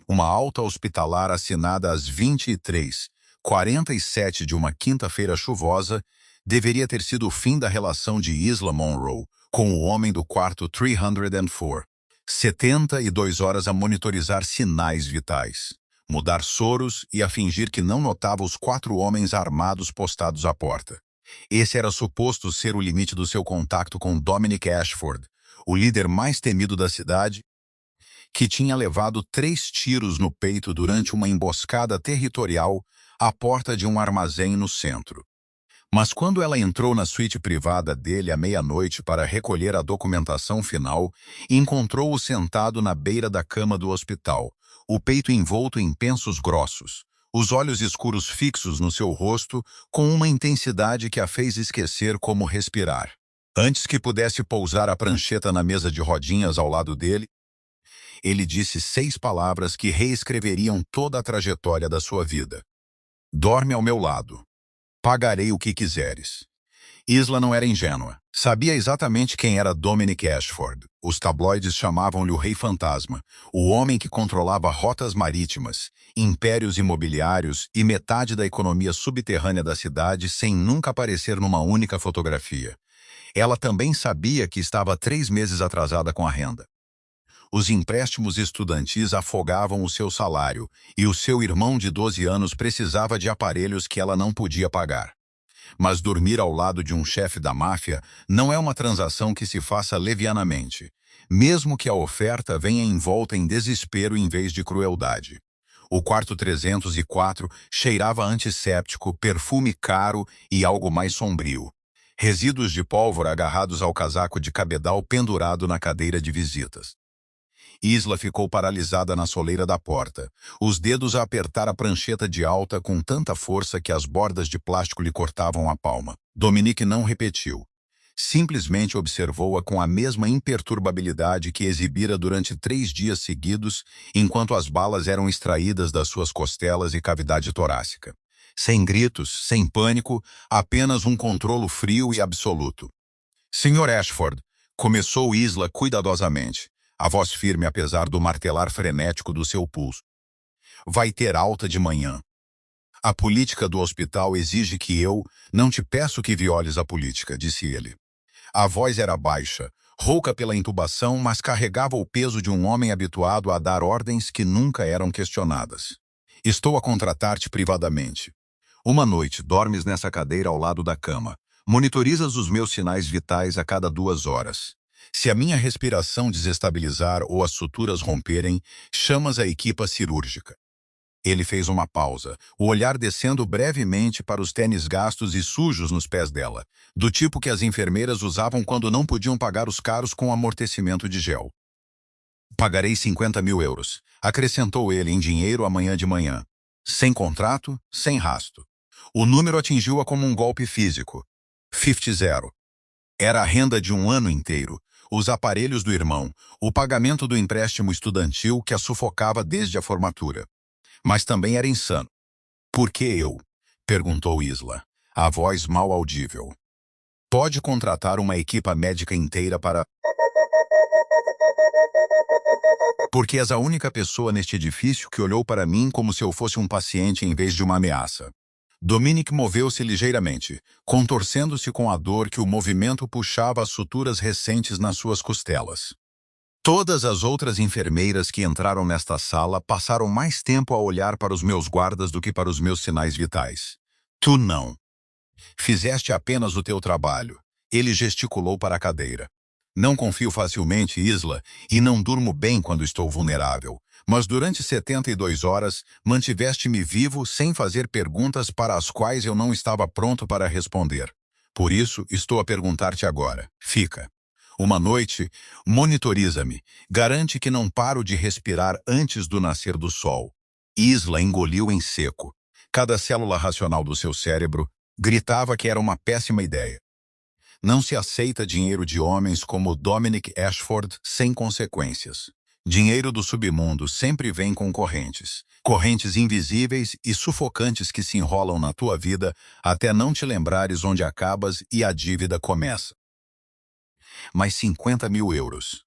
Uma alta hospitalar assinada às 23h47 de uma quinta-feira chuvosa deveria ter sido o fim da relação de Isla Monroe com o homem do quarto 304. 72 horas a monitorizar sinais vitais, mudar soros e a fingir que não notava os 4 homens armados postados à porta. Esse era suposto ser o limite do seu contato com Dominic Ashford, o líder mais temido da cidade, que tinha levado 3 tiros no peito durante uma emboscada territorial à porta de um armazém no centro. Mas quando ela entrou na suíte privada dele à meia-noite para recolher a documentação final, encontrou-o sentado na beira da cama do hospital, o peito envolto em pensos grossos, os olhos escuros fixos no seu rosto com uma intensidade que a fez esquecer como respirar. Antes que pudesse pousar a prancheta na mesa de rodinhas ao lado dele, ele disse 6 palavras que reescreveriam toda a trajetória da sua vida. Dorme ao meu lado. Pagarei o que quiseres. Isla não era ingênua. Sabia exatamente quem era Dominic Ashford. Os tabloides chamavam-lhe o Rei Fantasma, o homem que controlava rotas marítimas, impérios imobiliários e metade da economia subterrânea da cidade sem nunca aparecer numa única fotografia. Ela também sabia que estava 3 meses atrasada com a renda. Os empréstimos estudantis afogavam o seu salário e o seu irmão de 12 anos precisava de aparelhos que ela não podia pagar. Mas dormir ao lado de um chefe da máfia não é uma transação que se faça levianamente, mesmo que a oferta venha envolta em desespero em vez de crueldade. O quarto 304 cheirava a antisséptico, perfume caro e algo mais sombrio. Resíduos de pólvora agarrados ao casaco de cabedal pendurado na cadeira de visitas. Isla ficou paralisada na soleira da porta, os dedos a apertar a prancheta de alta com tanta força que as bordas de plástico lhe cortavam a palma. Dominic não repetiu. Simplesmente observou-a com a mesma imperturbabilidade que exibira durante 3 dias seguidos, enquanto as balas eram extraídas das suas costelas e cavidade torácica. Sem gritos, sem pânico, apenas um controlo frio e absoluto. Sr. Ashford, começou Isla cuidadosamente, a voz firme apesar do martelar frenético do seu pulso. Vai ter alta de manhã. A política do hospital exige que eu não te peço que violes a política, disse ele. A voz era baixa, rouca pela intubação, mas carregava o peso de um homem habituado a dar ordens que nunca eram questionadas. Estou a contratar-te privadamente. Uma noite dormes nessa cadeira ao lado da cama. Monitorizas os meus sinais vitais a cada 2 horas. Se a minha respiração desestabilizar ou as suturas romperem, chamas a equipa cirúrgica. Ele fez uma pausa, o olhar descendo brevemente para os tênis gastos e sujos nos pés dela, do tipo que as enfermeiras usavam quando não podiam pagar os caros com amortecimento de gel. Pagarei 50 mil euros, acrescentou ele em dinheiro amanhã de manhã. Sem contrato, sem rasto. O número atingiu-a como um golpe físico. 50. Era a renda de um ano inteiro. Os aparelhos do irmão, o pagamento do empréstimo estudantil que a sufocava desde a formatura. Mas também era insano. Por que eu? Perguntou Isla, a voz mal audível. Pode contratar uma equipa médica inteira para... Porque és a única pessoa neste edifício que olhou para mim como se eu fosse um paciente em vez de uma ameaça. Dominic moveu-se ligeiramente, contorcendo-se com a dor que o movimento puxava as suturas recentes nas suas costelas. Todas as outras enfermeiras que entraram nesta sala passaram mais tempo a olhar para os meus guardas do que para os meus sinais vitais. Tu não. Fizeste apenas o teu trabalho. Ele gesticulou para a cadeira. Não confio facilmente, Isla, e não durmo bem quando estou vulnerável. Mas durante 72 horas, mantiveste-me vivo sem fazer perguntas para as quais eu não estava pronto para responder. Por isso, estou a perguntar-te agora. Fica. Uma noite, monitoriza-me. Garante que não paro de respirar antes do nascer do sol. Isla engoliu em seco. Cada célula racional do seu cérebro gritava que era uma péssima ideia. Não se aceita dinheiro de homens como Dominic Ashford sem consequências. Dinheiro do submundo sempre vem com correntes. Correntes invisíveis e sufocantes que se enrolam na tua vida até não te lembrares onde acabas e a dívida começa. Mas 50 mil euros.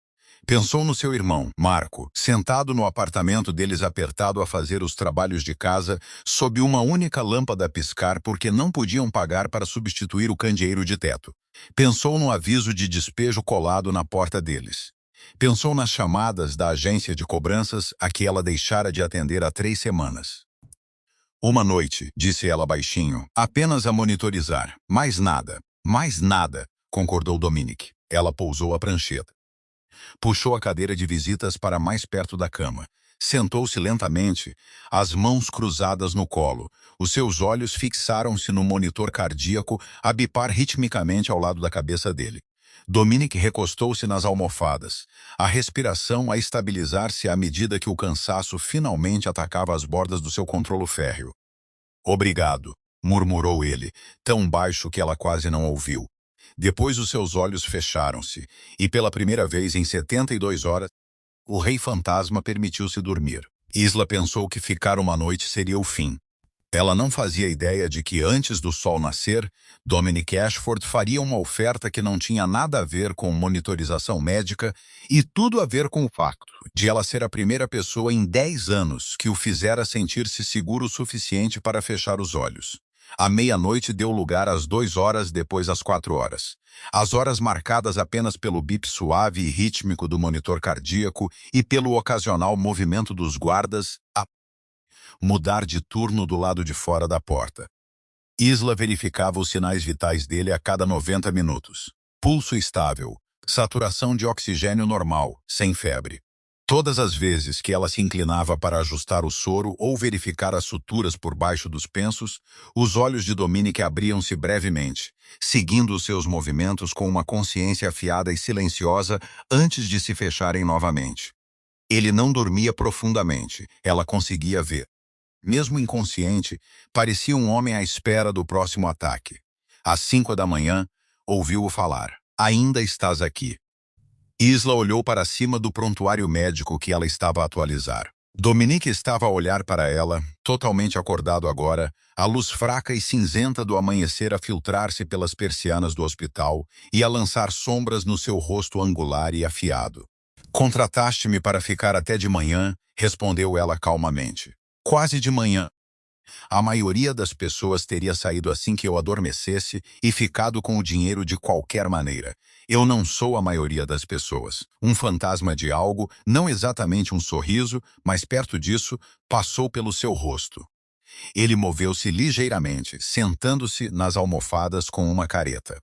Pensou no seu irmão, Marco, sentado no apartamento deles apertado a fazer os trabalhos de casa, sob uma única lâmpada a piscar porque não podiam pagar para substituir o candeeiro de teto. Pensou no aviso de despejo colado na porta deles. Pensou nas chamadas da agência de cobranças a que ela deixara de atender há 3 semanas. Uma noite, disse ela baixinho, apenas a monitorizar. Mais nada, concordou Dominic. Ela pousou a prancheta. Puxou a cadeira de visitas para mais perto da cama. Sentou-se lentamente, as mãos cruzadas no colo. Os seus olhos fixaram-se no monitor cardíaco a bipar ritmicamente ao lado da cabeça dele. Dominic recostou-se nas almofadas, a respiração a estabilizar-se à medida que o cansaço finalmente atacava as bordas do seu controlo férreo. Obrigado, murmurou ele, tão baixo que ela quase não ouviu. Depois os seus olhos fecharam-se, e pela primeira vez em 72 horas, o rei fantasma permitiu-se dormir. Isla pensou que ficar uma noite seria o fim. Ela não fazia ideia de que antes do sol nascer, Dominic Ashford faria uma oferta que não tinha nada a ver com monitorização médica e tudo a ver com o facto de ela ser a primeira pessoa em 10 anos que o fizera sentir-se seguro o suficiente para fechar os olhos. A meia-noite deu lugar às 2 horas, depois às 4 horas. As horas marcadas apenas pelo bip suave e rítmico do monitor cardíaco e pelo ocasional movimento dos guardas a mudar de turno do lado de fora da porta. Isla verificava os sinais vitais dele a cada 90 minutos. Pulso estável, saturação de oxigênio normal, sem febre. Todas as vezes que ela se inclinava para ajustar o soro ou verificar as suturas por baixo dos pensos, os olhos de Dominic abriam-se brevemente, seguindo os seus movimentos com uma consciência afiada e silenciosa antes de se fecharem novamente. Ele não dormia profundamente, ela conseguia ver. Mesmo inconsciente, parecia um homem à espera do próximo ataque. Às 5 da manhã, ouviu-o falar. Ainda estás aqui. Isla olhou para cima do prontuário médico que ela estava a atualizar. Dominic estava a olhar para ela, totalmente acordado agora, a luz fraca e cinzenta do amanhecer a filtrar-se pelas persianas do hospital e a lançar sombras no seu rosto angular e afiado. Contrataste-me para ficar até de manhã, respondeu ela calmamente. Quase de manhã. A maioria das pessoas teria saído assim que eu adormecesse e ficado com o dinheiro de qualquer maneira. Eu não sou a maioria das pessoas. Um fantasma de algo, não exatamente um sorriso, mas perto disso, passou pelo seu rosto. Ele moveu-se ligeiramente, sentando-se nas almofadas com uma careta.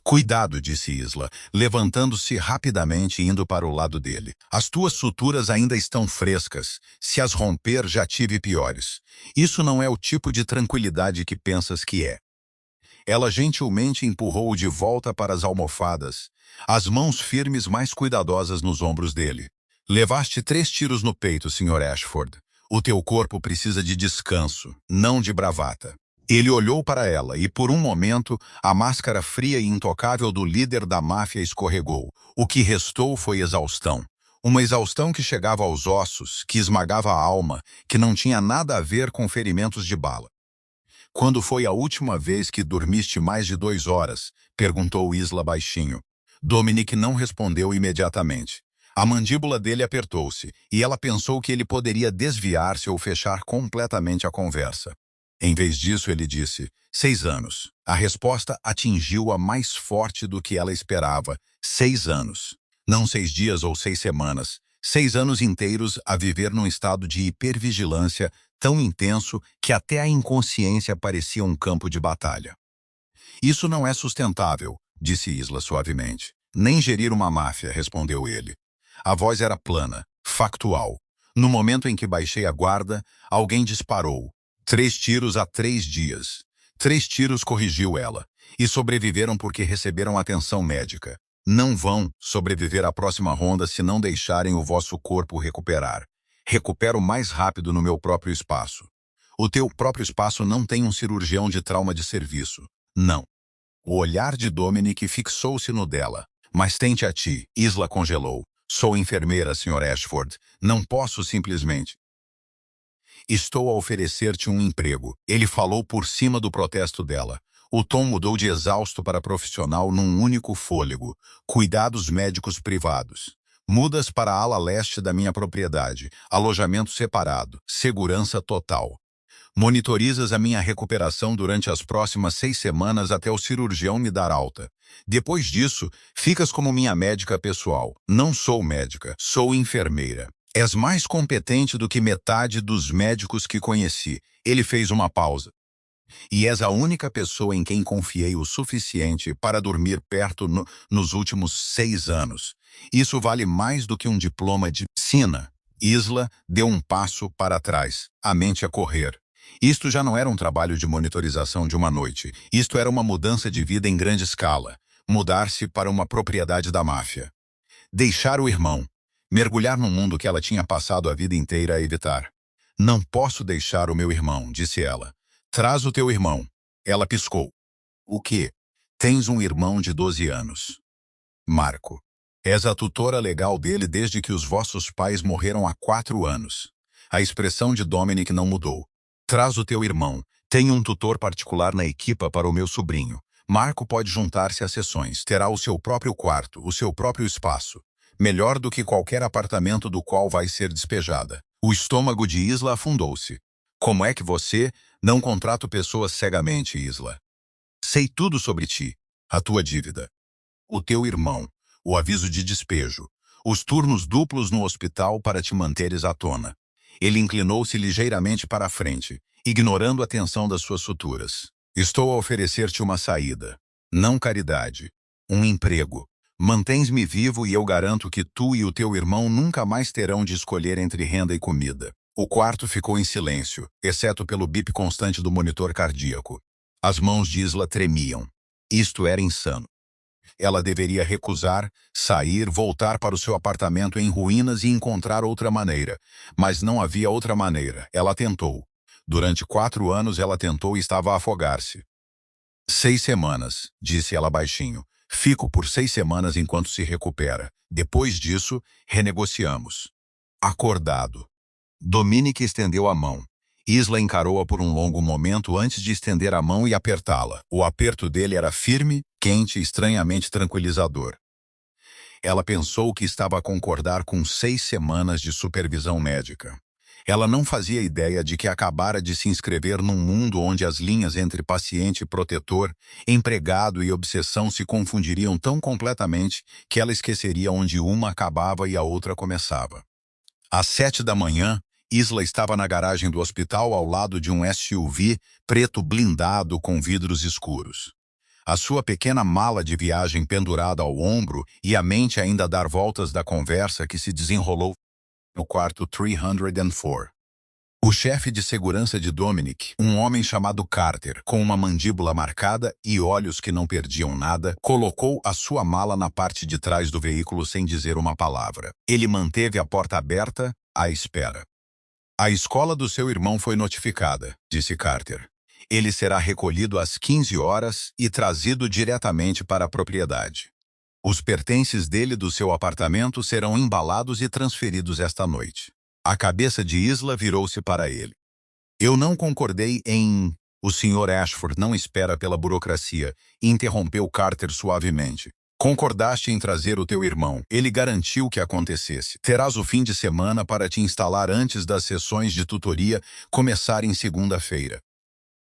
Cuidado, disse Isla, levantando-se rapidamente e indo para o lado dele. As tuas suturas ainda estão frescas. Se as romper, já tive piores. Isso não é o tipo de tranquilidade que pensas que é. Ela gentilmente empurrou-o de volta para as almofadas, as mãos firmes mais cuidadosas nos ombros dele. Levaste 3 tiros no peito, Sr. Ashford. O teu corpo precisa de descanso, não de bravata. Ele olhou para ela e, por um momento, a máscara fria e intocável do líder da máfia escorregou. O que restou foi exaustão. Uma exaustão que chegava aos ossos, que esmagava a alma, que não tinha nada a ver com ferimentos de bala. Quando foi a última vez que dormiste mais de 2 horas? Perguntou Isla baixinho. Dominic não respondeu imediatamente. A mandíbula dele apertou-se, e ela pensou que ele poderia desviar-se ou fechar completamente a conversa. Em vez disso, ele disse, 6 anos. A resposta atingiu-a mais forte do que ela esperava. 6 anos. Não 6 dias ou 6 semanas. 6 anos inteiros a viver num estado de hipervigilância tão intenso que até a inconsciência parecia um campo de batalha. Isso não é sustentável, disse Isla suavemente. Nem gerir uma máfia, respondeu ele. A voz era plana, factual. No momento em que baixei a guarda, alguém disparou. 3 tiros há 3 dias. 3 tiros, corrigiu ela. E sobreviveram porque receberam atenção médica. Não vão sobreviver à próxima ronda se não deixarem o vosso corpo recuperar. Recupero mais rápido no meu próprio espaço. O teu próprio espaço não tem um cirurgião de trauma de serviço. Não. O olhar de Dominic fixou-se no dela. Mas tente a ti, Isla congelou. Sou enfermeira, Sr. Ashford. Não posso simplesmente... Estou a oferecer-te um emprego. Ele falou por cima do protesto dela. O tom mudou de exausto para profissional num único fôlego. Cuidados médicos privados. Mudas para a ala leste da minha propriedade, alojamento separado, segurança total. Monitorizas a minha recuperação durante as próximas 6 semanas até o cirurgião me dar alta. Depois disso, ficas como minha médica pessoal. Não sou médica, sou enfermeira. És mais competente do que metade dos médicos que conheci. Ele fez uma pausa. E és a única pessoa em quem confiei o suficiente para dormir perto nos últimos 6 anos. Isso vale mais do que um diploma de medicina. Isla deu um passo para trás, a mente a correr. Isto já não era um trabalho de monitorização de uma noite. Isto era uma mudança de vida em grande escala. Mudar-se para uma propriedade da máfia. Deixar o irmão. Mergulhar num mundo que ela tinha passado a vida inteira a evitar. Não posso deixar o meu irmão, disse ela. Traz o teu irmão. Ela piscou. O quê? Tens um irmão de 12 anos. Marco. És a tutora legal dele desde que os vossos pais morreram há 4 anos. A expressão de Dominic não mudou. Traz o teu irmão. Tenho um tutor particular na equipa para o meu sobrinho. Marco pode juntar-se às sessões. Terá o seu próprio quarto, o seu próprio espaço. Melhor do que qualquer apartamento do qual vai ser despejada. O estômago de Isla afundou-se. Como é que você... Não contrato pessoas cegamente, Isla. Sei tudo sobre ti. A tua dívida. O teu irmão. O aviso de despejo. Os turnos duplos no hospital para te manteres à tona. Ele inclinou-se ligeiramente para a frente, ignorando a tensão das suas suturas. Estou a oferecer-te uma saída. Não caridade. Um emprego. Mantens-me vivo e eu garanto que tu e o teu irmão nunca mais terão de escolher entre renda e comida. O quarto ficou em silêncio, exceto pelo bip constante do monitor cardíaco. As mãos de Isla tremiam. Isto era insano. Ela deveria recusar, sair, voltar para o seu apartamento em ruínas e encontrar outra maneira. Mas não havia outra maneira. Ela tentou. Durante 4 anos ela tentou e estava a afogar-se. 6 semanas, disse ela baixinho. Fico por 6 semanas enquanto se recupera. Depois disso, renegociamos. Acordado. Dominic estendeu a mão. Isla encarou-a por um longo momento antes de estender a mão e apertá-la. O aperto dele era firme, quente e estranhamente tranquilizador. Ela pensou que estava a concordar com 6 semanas de supervisão médica. Ela não fazia ideia de que acabara de se inscrever num mundo onde as linhas entre paciente e protetor, empregado e obsessão se confundiriam tão completamente que ela esqueceria onde uma acabava e a outra começava. Às 7 da manhã, Isla estava na garagem do hospital ao lado de um SUV preto blindado com vidros escuros. A sua pequena mala de viagem pendurada ao ombro e a mente ainda a dar voltas da conversa que se desenrolou no quarto 304. O chefe de segurança de Dominic, um homem chamado Carter, com uma mandíbula marcada e olhos que não perdiam nada, colocou a sua mala na parte de trás do veículo sem dizer uma palavra. Ele manteve a porta aberta, à espera. A escola do seu irmão foi notificada, disse Carter. Ele será recolhido às 15 horas e trazido diretamente para a propriedade. Os pertences dele do seu apartamento serão embalados e transferidos esta noite. A cabeça de Isla virou-se para ele. Eu não concordei em... O Sr. Ashford não espera pela burocracia, interrompeu Carter suavemente. Concordaste em trazer o teu irmão. Ele garantiu que acontecesse. Terás o fim de semana para te instalar antes das sessões de tutoria começarem segunda-feira.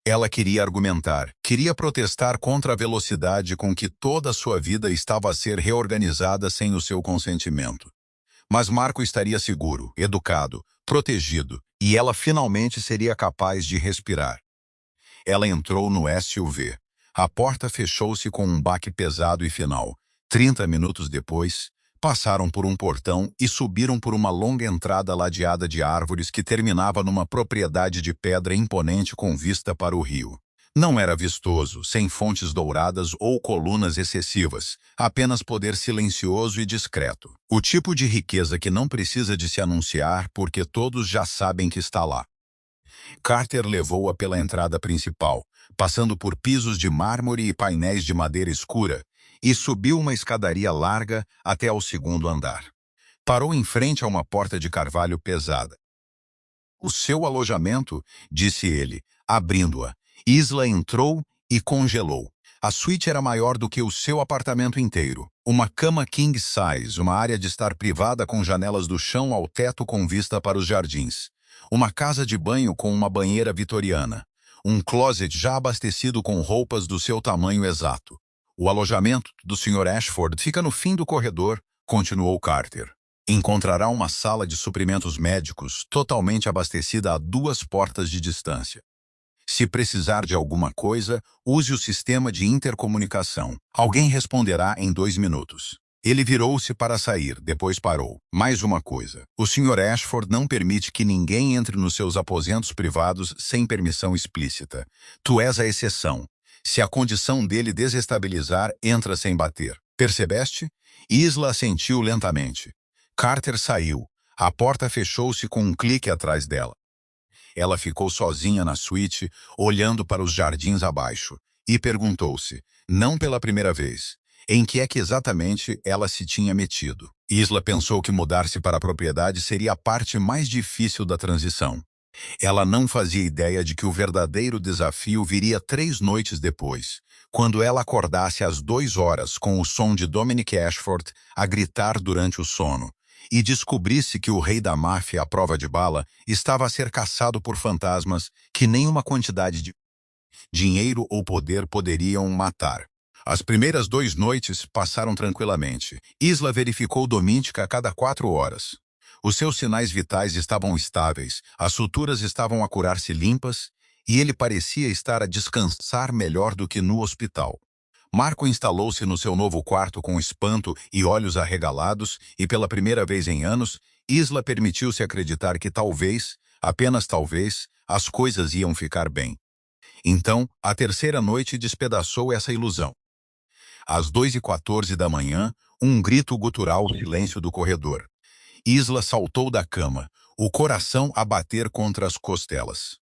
Ela queria argumentar, queria protestar contra a velocidade com que toda a sua vida estava a ser reorganizada sem o seu consentimento. Mas Marco estaria seguro, educado, protegido, e ela finalmente seria capaz de respirar. Ela entrou no SUV. A porta fechou-se com um baque pesado e final. 30 minutos depois, passaram por um portão e subiram por uma longa entrada ladeada de árvores que terminava numa propriedade de pedra imponente com vista para o rio. Não era vistoso, sem fontes douradas ou colunas excessivas, apenas poder silencioso e discreto. O tipo de riqueza que não precisa de se anunciar porque todos já sabem que está lá. Carter levou-a pela entrada principal, passando por pisos de mármore e painéis de madeira escura, e subiu uma escadaria larga até ao 2º andar. Parou em frente a uma porta de carvalho pesada. O seu alojamento, disse ele, abrindo-a. Isla entrou e congelou. A suíte era maior do que o seu apartamento inteiro. Uma cama king size, uma área de estar privada com janelas do chão ao teto com vista para os jardins. Uma casa de banho com uma banheira vitoriana. Um closet já abastecido com roupas do seu tamanho exato. O alojamento do Sr. Ashford fica no fim do corredor, continuou Carter. Encontrará uma sala de suprimentos médicos totalmente abastecida a 2 portas de distância. Se precisar de alguma coisa, use o sistema de intercomunicação. Alguém responderá em 2 minutos. Ele virou-se para sair, depois parou. Mais uma coisa. O Sr. Ashford não permite que ninguém entre nos seus aposentos privados sem permissão explícita. Tu és a exceção. Se a condição dele desestabilizar, entra sem bater. Percebeste? Isla assentiu lentamente. Carter saiu. A porta fechou-se com um clique atrás dela. Ela ficou sozinha na suíte, olhando para os jardins abaixo, e perguntou-se, não pela primeira vez, em que é que exatamente ela se tinha metido. Isla pensou que mudar-se para a propriedade seria a parte mais difícil da transição. Ela não fazia ideia de que o verdadeiro desafio viria 3 noites depois, quando ela acordasse às 2 horas com o som de Dominic Ashford a gritar durante o sono, e descobrisse que o rei da máfia à prova de bala estava a ser caçado por fantasmas que nenhuma quantidade de dinheiro ou poder poderiam matar. As primeiras 2 noites passaram tranquilamente. Isla verificou Dominic a cada 4 horas. Os seus sinais vitais estavam estáveis, as suturas estavam a curar-se limpas, e ele parecia estar a descansar melhor do que no hospital. Marco instalou-se no seu novo quarto com espanto e olhos arregalados, e pela primeira vez em anos, Isla permitiu-se acreditar que talvez, apenas talvez, as coisas iam ficar bem. Então, a terceira noite despedaçou essa ilusão. Às 2h14 da manhã, um grito gutural no silêncio do corredor. Isla saltou da cama, o coração a bater contra as costelas.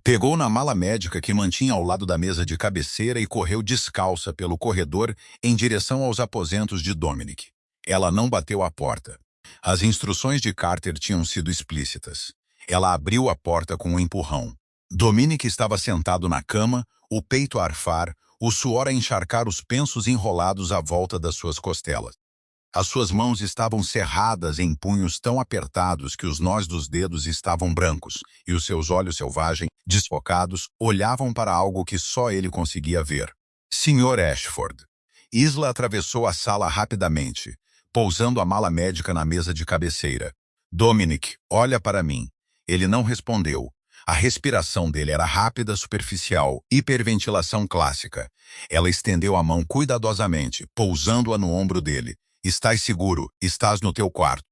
Pegou na mala médica que mantinha ao lado da mesa de cabeceira e correu descalça pelo corredor em direção aos aposentos de Dominic. Ela não bateu à porta. As instruções de Carter tinham sido explícitas. Ela abriu a porta com um empurrão. Dominic estava sentado na cama, o peito a arfar, o suor a encharcar os pensos enrolados à volta das suas costelas. As suas mãos estavam cerradas em punhos tão apertados que os nós dos dedos estavam brancos, e os seus olhos selvagens, desfocados, olhavam para algo que só ele conseguia ver. Sr. Ashford. Isla atravessou a sala rapidamente, pousando a mala médica na mesa de cabeceira. Dominic, olha para mim. Ele não respondeu. A respiração dele era rápida, superficial, hiperventilação clássica. Ela estendeu a mão cuidadosamente, pousando-a no ombro dele. Estás seguro, estás no teu quarto.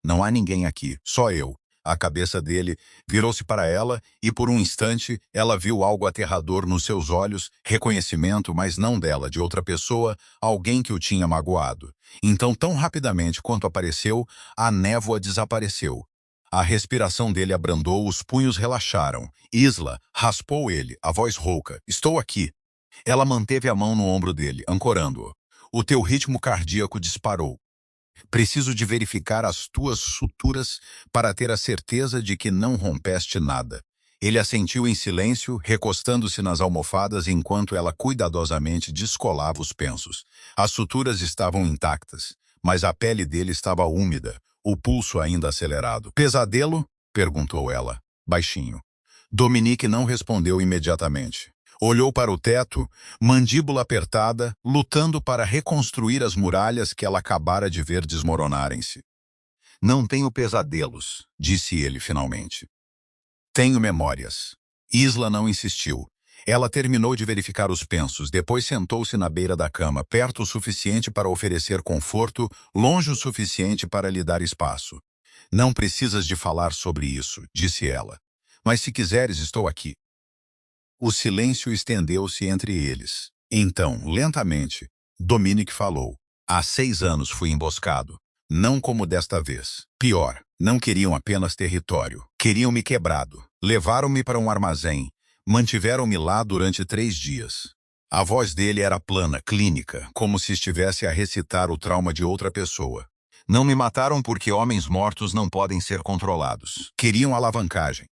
Não há ninguém aqui, só eu. A cabeça dele virou-se para ela e por um instante ela viu algo aterrador nos seus olhos, reconhecimento, mas não dela, de outra pessoa, alguém que o tinha magoado. Então, tão rapidamente quanto apareceu, a névoa desapareceu. A respiração dele abrandou, os punhos relaxaram. Isla raspou ele, a voz rouca. Estou aqui. Ela manteve a mão no ombro dele, ancorando-o. O teu ritmo cardíaco disparou. Preciso de verificar as tuas suturas para ter a certeza de que não rompeste nada. Ele assentiu em silêncio, recostando-se nas almofadas enquanto ela cuidadosamente descolava os pensos. As suturas estavam intactas, mas a pele dele estava úmida, o pulso ainda acelerado. Pesadelo? Perguntou ela, baixinho. Dominic não respondeu imediatamente. Olhou para o teto, mandíbula apertada, lutando para reconstruir as muralhas que ela acabara de ver desmoronarem-se. Não tenho pesadelos, disse ele finalmente. Tenho memórias. Isla não insistiu. Ela terminou de verificar os pensos, depois sentou-se na beira da cama, perto o suficiente para oferecer conforto, longe o suficiente para lhe dar espaço. Não precisas de falar sobre isso, disse ela. Mas se quiseres, estou aqui. O silêncio estendeu-se entre eles. Então, lentamente, Dominic falou. Há 6 anos fui emboscado. Não como desta vez. Pior, não queriam apenas território. Queriam-me quebrado. Levaram-me para um armazém. Mantiveram-me lá durante 3 dias. A voz dele era plana, clínica, como se estivesse a recitar o trauma de outra pessoa. Não me mataram porque homens mortos não podem ser controlados. Queriam alavancagem.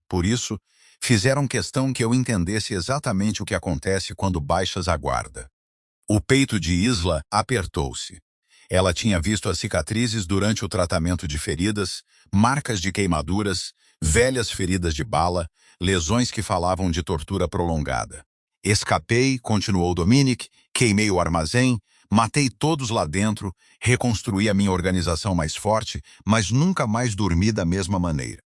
Por isso, fizeram questão que eu entendesse exatamente o que acontece quando baixas a guarda. O peito de Isla apertou-se. Ela tinha visto as cicatrizes durante o tratamento de feridas, marcas de queimaduras, velhas feridas de bala, lesões que falavam de tortura prolongada. Escapei, continuou Dominic, queimei o armazém, matei todos lá dentro, reconstruí a minha organização mais forte, mas nunca mais dormi da mesma maneira.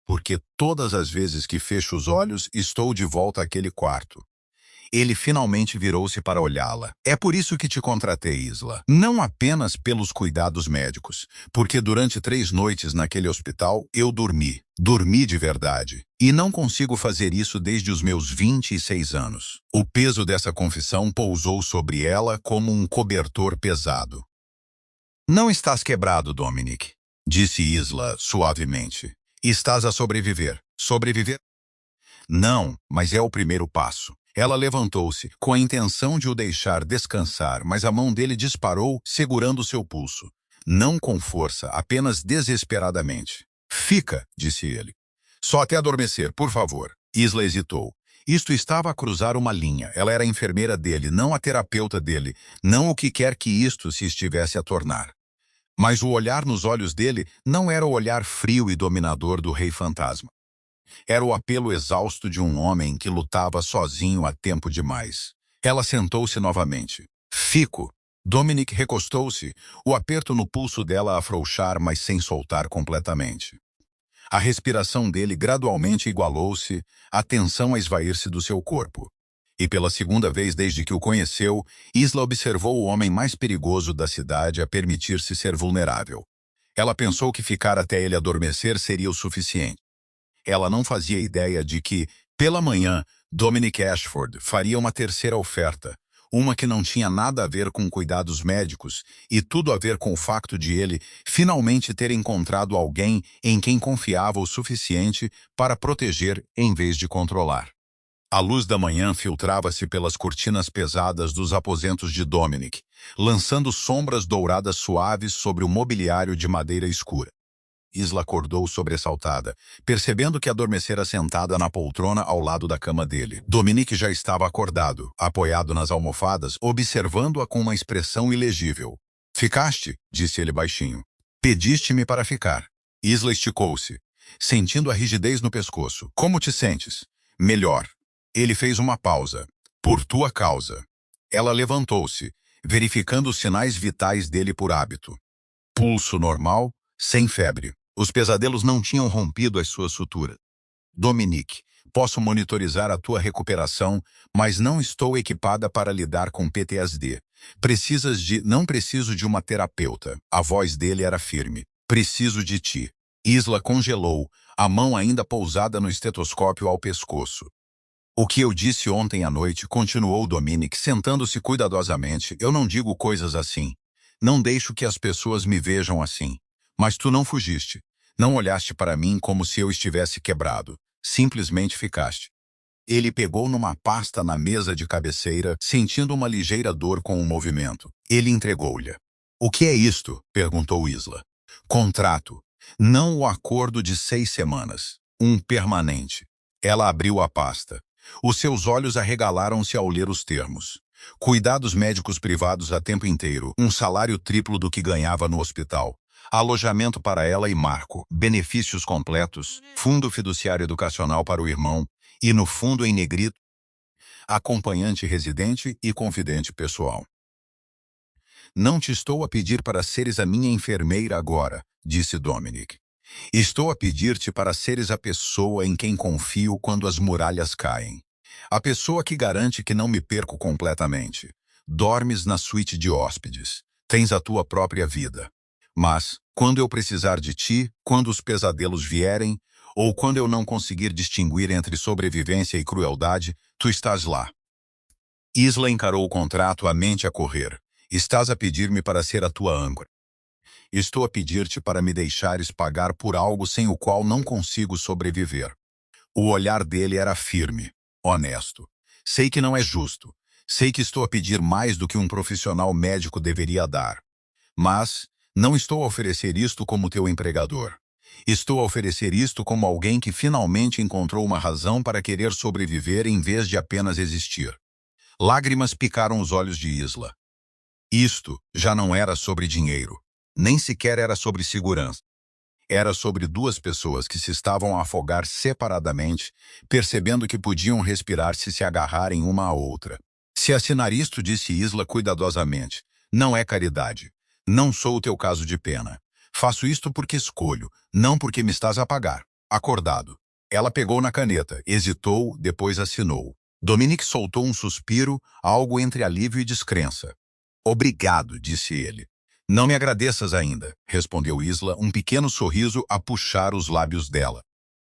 Porque todas as vezes que fecho os olhos, estou de volta àquele quarto. Ele finalmente virou-se para olhá-la. É por isso que te contratei, Isla. Não apenas pelos cuidados médicos, porque durante 3 noites naquele hospital eu dormi. Dormi de verdade. E não consigo fazer isso desde os meus 26 anos. O peso dessa confissão pousou sobre ela como um cobertor pesado. Não estás quebrado, Dominic, disse Isla suavemente. Estás a sobreviver. Sobreviver? Não, mas é o primeiro passo. Ela levantou-se, com a intenção de o deixar descansar, mas a mão dele disparou, segurando seu pulso. Não com força, apenas desesperadamente. Fica, disse ele. Só até adormecer, por favor. Isla hesitou. Isto estava a cruzar uma linha. Ela era a enfermeira dele, não a terapeuta dele, não o que quer que isto se estivesse a tornar. Mas o olhar nos olhos dele não era o olhar frio e dominador do rei fantasma. Era o apelo exausto de um homem que lutava sozinho há tempo demais. Ela sentou-se novamente. Fico. Dominic recostou-se, o aperto no pulso dela a afrouxar, mas sem soltar completamente. A respiração dele gradualmente igualou-se, a tensão a esvair-se do seu corpo. E pela segunda vez desde que o conheceu, Isla observou o homem mais perigoso da cidade a permitir-se ser vulnerável. Ela pensou que ficar até ele adormecer seria o suficiente. Ela não fazia ideia de que, pela manhã, Dominic Ashford faria uma terceira oferta, uma que não tinha nada a ver com cuidados médicos e tudo a ver com o facto de ele finalmente ter encontrado alguém em quem confiava o suficiente para proteger em vez de controlar. A luz da manhã filtrava-se pelas cortinas pesadas dos aposentos de Dominic, lançando sombras douradas suaves sobre o mobiliário de madeira escura. Isla acordou sobressaltada, percebendo que adormecera sentada na poltrona ao lado da cama dele. Dominic já estava acordado, apoiado nas almofadas, observando-a com uma expressão ilegível. Ficaste, disse ele baixinho. Pediste-me para ficar. Isla esticou-se, sentindo a rigidez no pescoço. Como te sentes? Melhor. Ele fez uma pausa. Por tua causa. Ela levantou-se, verificando os sinais vitais dele por hábito. Pulso normal, sem febre. Os pesadelos não tinham rompido as suas suturas. Dominic, posso monitorizar a tua recuperação, mas não estou equipada para lidar com PTSD. Não preciso de uma terapeuta. A voz dele era firme. Preciso de ti. Isla congelou, a mão ainda pousada no estetoscópio ao pescoço. O que eu disse ontem à noite, continuou Dominic, sentando-se cuidadosamente. Eu não digo coisas assim. Não deixo que as pessoas me vejam assim. Mas tu não fugiste. Não olhaste para mim como se eu estivesse quebrado. Simplesmente ficaste. Ele pegou numa pasta na mesa de cabeceira, sentindo uma ligeira dor com o movimento. Ele entregou-lhe. O que é isto? Perguntou Isla. Contrato. Não o acordo de 6 semanas. Um permanente. Ela abriu a pasta. Os seus olhos arregalaram-se ao ler os termos. Cuidados médicos privados a tempo inteiro. Um salário triplo do que ganhava no hospital. Alojamento para ela e Marco, benefícios completos, fundo fiduciário educacional para o irmão e, no fundo em negrito, acompanhante residente e confidente pessoal. Não te estou a pedir para seres a minha enfermeira agora, disse Dominic. Estou a pedir-te para seres a pessoa em quem confio quando as muralhas caem. A pessoa que garante que não me perco completamente. Dormes na suíte de hóspedes. Tens a tua própria vida. Mas, quando eu precisar de ti, quando os pesadelos vierem, ou quando eu não conseguir distinguir entre sobrevivência e crueldade, tu estás lá. Isla encarou o contrato, a mente a correr. Estás a pedir-me para ser a tua âncora. Estou a pedir-te para me deixares pagar por algo sem o qual não consigo sobreviver. O olhar dele era firme, honesto. Sei que não é justo. Sei que estou a pedir mais do que um profissional médico deveria dar. Mas não estou a oferecer isto como teu empregador. Estou a oferecer isto como alguém que finalmente encontrou uma razão para querer sobreviver em vez de apenas existir. Lágrimas picaram os olhos de Isla. Isto já não era sobre dinheiro. Nem sequer era sobre segurança. Era sobre duas pessoas que se estavam a afogar separadamente, percebendo que podiam respirar se agarrarem uma à outra. Se assinar isto, disse Isla cuidadosamente, não é caridade. Não sou o teu caso de pena. Faço isto porque escolho, não porque me estás a pagar. Acordado. Ela pegou na caneta, hesitou, depois assinou. Dominic soltou um suspiro, algo entre alívio e descrença. Obrigado, disse ele. Não me agradeças ainda, respondeu Isla, um pequeno sorriso a puxar os lábios dela.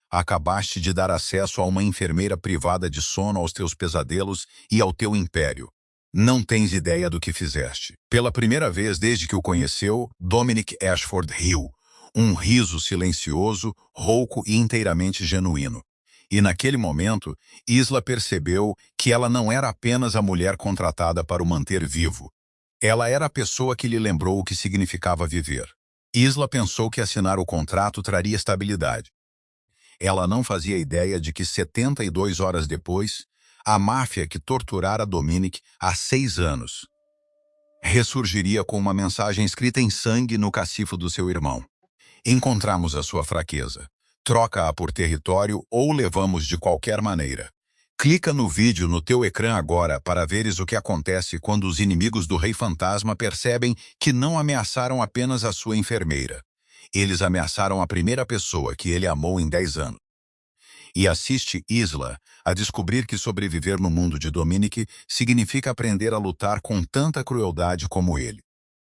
Acabaste de dar acesso a uma enfermeira privada de sono aos teus pesadelos e ao teu império. Não tens ideia do que fizeste. Pela primeira vez desde que o conheceu, Dominic Ashford riu. Um riso silencioso, rouco e inteiramente genuíno. E naquele momento, Isla percebeu que ela não era apenas a mulher contratada para o manter vivo. Ela era a pessoa que lhe lembrou o que significava viver. Isla pensou que assinar o contrato traria estabilidade. Ela não fazia ideia de que 72 horas depois, a máfia que torturara Dominic há 6 anos ressurgiria com uma mensagem escrita em sangue no cacifo do seu irmão. Encontramos a sua fraqueza. Troca-a por território ou levamos de qualquer maneira. Clica no vídeo no teu ecrã agora para veres o que acontece quando os inimigos do Rei Fantasma percebem que não ameaçaram apenas a sua enfermeira. Eles ameaçaram a primeira pessoa que ele amou em 10 anos. E assiste Isla a descobrir que sobreviver no mundo de Dominic significa aprender a lutar com tanta crueldade como ele.